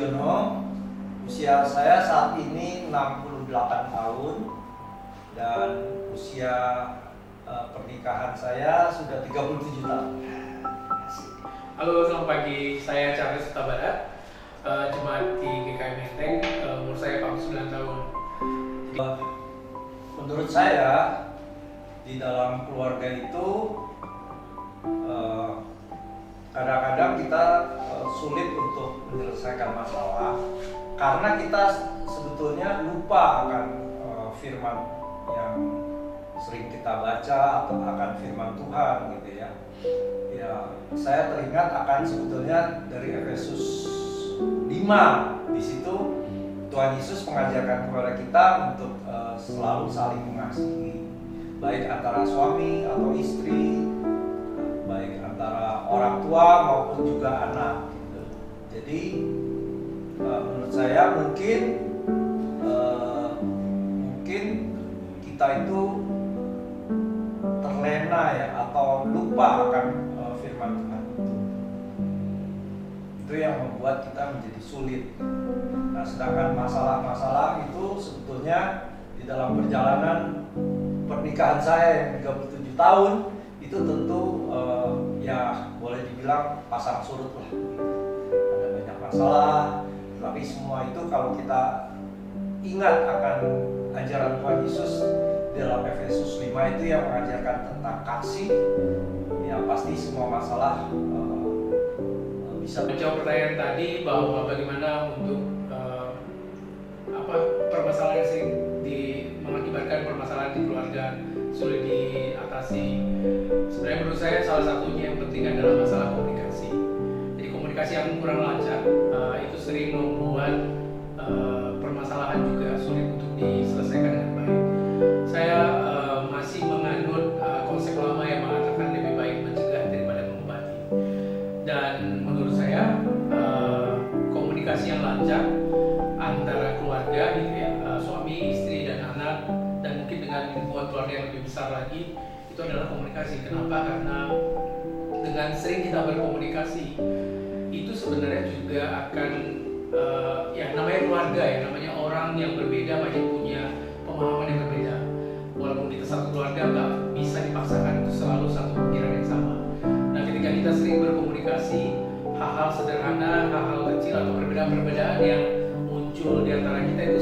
Sugiono. Usia saya saat ini 68 tahun dan usia pernikahan saya sudah 37 tahun. Halo, selamat pagi. Saya Charles Huta Barat, jemaat di GKI Menteng. Umur saya 49 tahun. Menurut saya di dalam keluarga itu kadang-kadang kita sulit untuk menyelesaikan masalah karena kita sebetulnya lupa akan firman yang sering kita baca atau akan firman Tuhan gitu ya. Ya, saya teringat akan sebetulnya dari Efesus 5. Di situ Tuhan Yesus mengajarkan kepada kita untuk selalu saling mengasihi, baik antara suami atau istri, baik antara orang tua maupun juga anak gitu. Jadi menurut saya mungkin kita itu terlena ya atau lupa akan firman Tuhan itu yang membuat kita menjadi sulit. Nah, sedangkan masalah-masalah itu sebetulnya di dalam perjalanan pernikahan saya yang 37 tahun itu tentu ya boleh dibilang pasang surut lah. Ada banyak masalah, tapi semua itu kalau kita ingat akan ajaran Tuhan Yesus dalam Efesus 5 itu yang mengajarkan tentang kasih, ya pasti semua masalah bisa. Menjawab pertanyaan tadi bahwa bagaimana untuk permasalahan yang sering mengakibatkan permasalahan di keluarga sulit diatasi. Sebenarnya menurut saya salah satunya yang penting adalah masalah komunikasi. Jadi komunikasi yang kurang lancar itu sering membuat permasalahan juga sulit untuk diselesaikan dengan baik. Saya masih menganut konsep lama yang mengatakan lebih baik mencegah daripada mengobati. Dan menurut saya komunikasi yang lancar antara keluarga gitu ya, suami, istri dan anak, dan mungkin dengan lingkungan keluarga yang lebih besar lagi, itu adalah komunikasi. Kenapa? Karena dengan sering kita berkomunikasi itu sebenarnya juga akan ya namanya keluarga ya, namanya orang yang berbeda banyak punya pemahaman yang berbeda. Walaupun kita satu keluarga nggak bisa dipaksakan untuk selalu satu pikiran yang sama. Nah, ketika kita sering berkomunikasi, hal-hal sederhana, hal-hal kecil atau perbedaan-perbedaan yang muncul di antara kita itu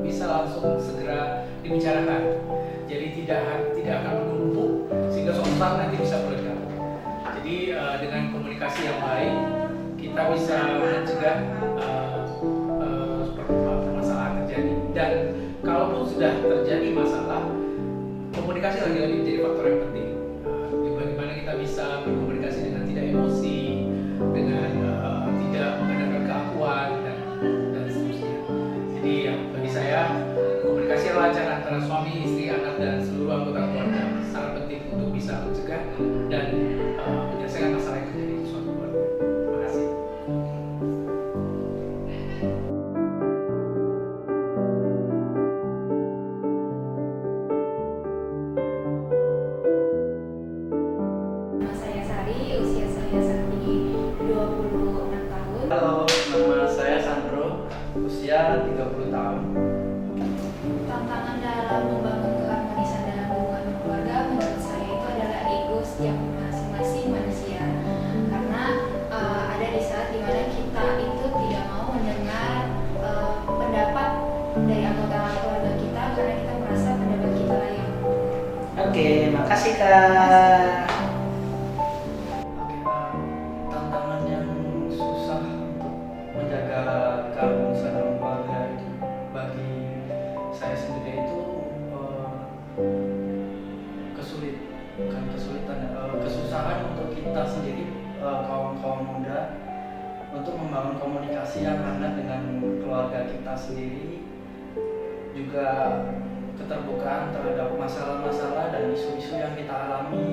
bisa langsung segera dibicarakan. Jadi tidak akan menumpuk sehingga suatu saat nanti bisa meledak. Jadi dengan komunikasi yang baik kita bisa mencegah permasalahan terjadi. Dan kalaupun sudah terjadi masalah, komunikasi lagi-lagi menjadi faktor yang penting. Bagaimana kita bisa berkomunikasi dengan tidak emosi, dengan tidak mengandalkan keakuan dan seterusnya. Jadi bagi saya komunikasi yang lancar antara suami, istri, anak dan seluruh anggota keluarga sangat penting untuk bisa mencegah dan menyelesaikan masalah yang terjadi di suatu keluarga. Terima kasih. Saya Sari, usia saya saat ini 26 tahun. Halo, nama saya Sandro, usia 30 tahun. Tantangan dalam membangun keharmonisan dalam hubungan keluarga menurut saya itu adalah ego setiap masing-masing manusia. Karena ada di saat dimana kita itu tidak mau mendengar pendapat dari anggota keluarga kita karena kita merasa pendapat kita lah yang Oke, makasih Kak. Tantangan yang susah untuk menjaga keharmonisan dalam keluarga itu bagi saya sendiri itu kesusahan untuk kita sendiri, kaum muda, untuk membangun komunikasi yang hangat dengan keluarga kita sendiri, juga keterbukaan terhadap masalah-masalah dan isu-isu yang kita alami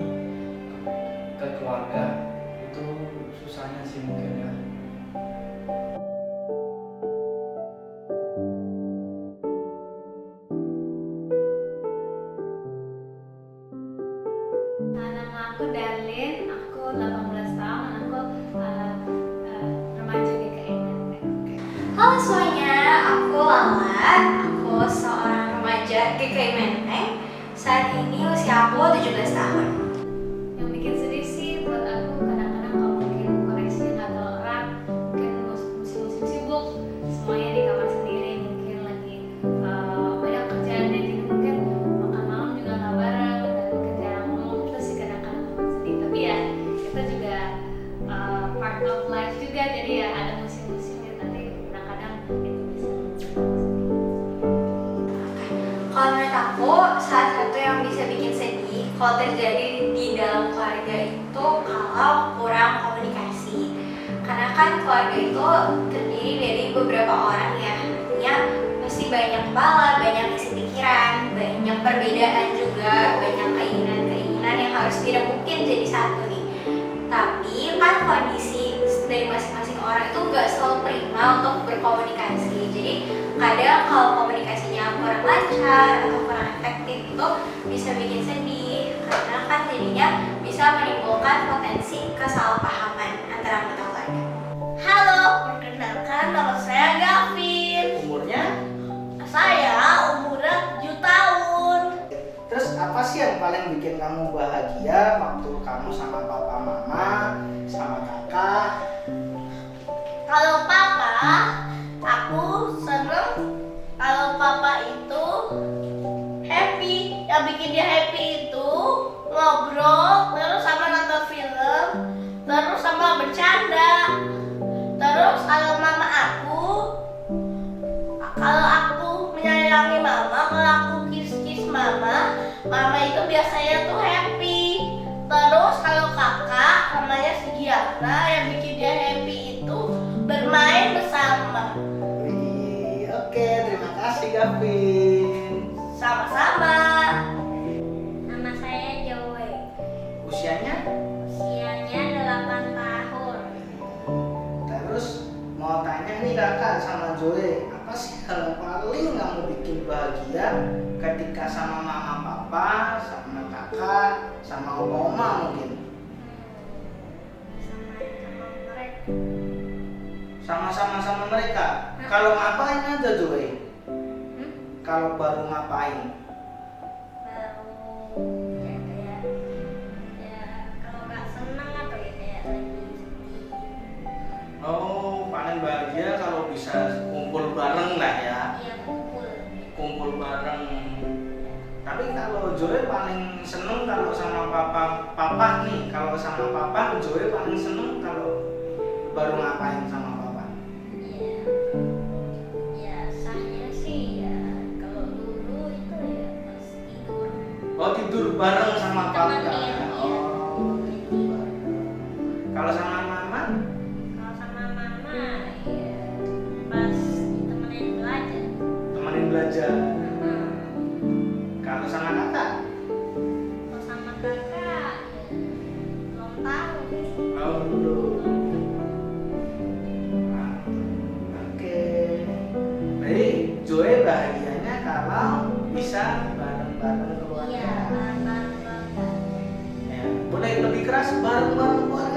ke keluarga. Itu susahnya sih mungkin ya. Nama aku Darlin, aku 18 tahun, aku remaja GKI Menteng. aku 17 tahun. Yang bikin sedih sih buat aku kadang-kadang kalau mungkin koneksinya nggak terlalu erat, mungkin musim-musim sibuk, semuanya di kamar sendiri, mungkin lagi banyak kerjaan dan jadi mungkin makan malam juga nggak bareng dan mungkin jarang ngomong, itu sih kadang-kadang memang sedih. Tapi ya kita juga part of life juga, jadi ya ada musim-musimnya, tapi kadang-kadang itu bisa Kalau menurut aku, salah satu yang bisa bikin sedih kalau terjadi di dalam keluarga itu kalau kurang komunikasi. Karena kan keluarga itu terdiri dari beberapa orang ya, artinya pasti banyak kepala, banyak isi pikiran, banyak perbedaan juga, banyak keinginan-keinginan yang harus dirembukin jadi satu nih. Tapi kan kondisi dari masing-masing orang itu nggak selalu prima untuk berkomunikasi. Jadi kadang kalau komunikasinya kurang lancar atau kurang efektif itu bisa bikin sedih, karena kan jadinya bisa menimbulkan potensi kesalahpahaman antara anggota keluarga. Halo, perkenalkan nama saya Gavin. Umurnya? Saya umurnya 7 tahun. Terus apa sih yang paling bikin kamu bahagia waktu kamu sama papa mama, sama kakak? Kalau papa, aku seneng kalau papa itu happy. Yang bikin dia happy itu ngobrol, terus sama nonton film, terus sama bercanda. Terus kalau aku menyayangi mama, kalau aku kiss mama, mama itu biasanya tuh happy. Terus kalau kakak namanya si Giana, yang bikin dia happy itu bermain bersama. Wih, oke, terima kasih Gavin. Sama-sama. Nama saya Joy. Usianya? Usianya 8 tahun. Terus mau tanya nih kakak sama Joy, apa sih hal yang paling kamu bikin bahagia ketika sama mama papa, sama kakak, sama oma mungkin? Sama mereka. Kalau ngapain aja Joy? Kalau baru ngapain? Kalau nggak senang atau ya kayak lagi Oh, paling bahagia kalau bisa kumpul bareng lah ya. iya kumpul. Kumpul bareng. Tapi kalau Joy paling seneng kalau sama papa nih. Kalau sama papa, Joy paling seneng kalau baru ngapain sama papa. Ya saya sih ya kalau dulu itu ya pas tidur. Oh, tidur bareng sama papa. Temenin, iya. Oh, tidur bareng. Kalau sama mama? Kalau sama mama ya pas ditemenin belajar. Temenin belajar. Hmm. Kalau sama kakak? Kalau sama kakak ya belum tahu. Oh, dulu. Oke. Jadi Joy bahagianya kalau bisa bareng-bareng keluarga. Iya bareng-bareng keluarga. Ya, boleh lebih keras bareng-bareng keluarga.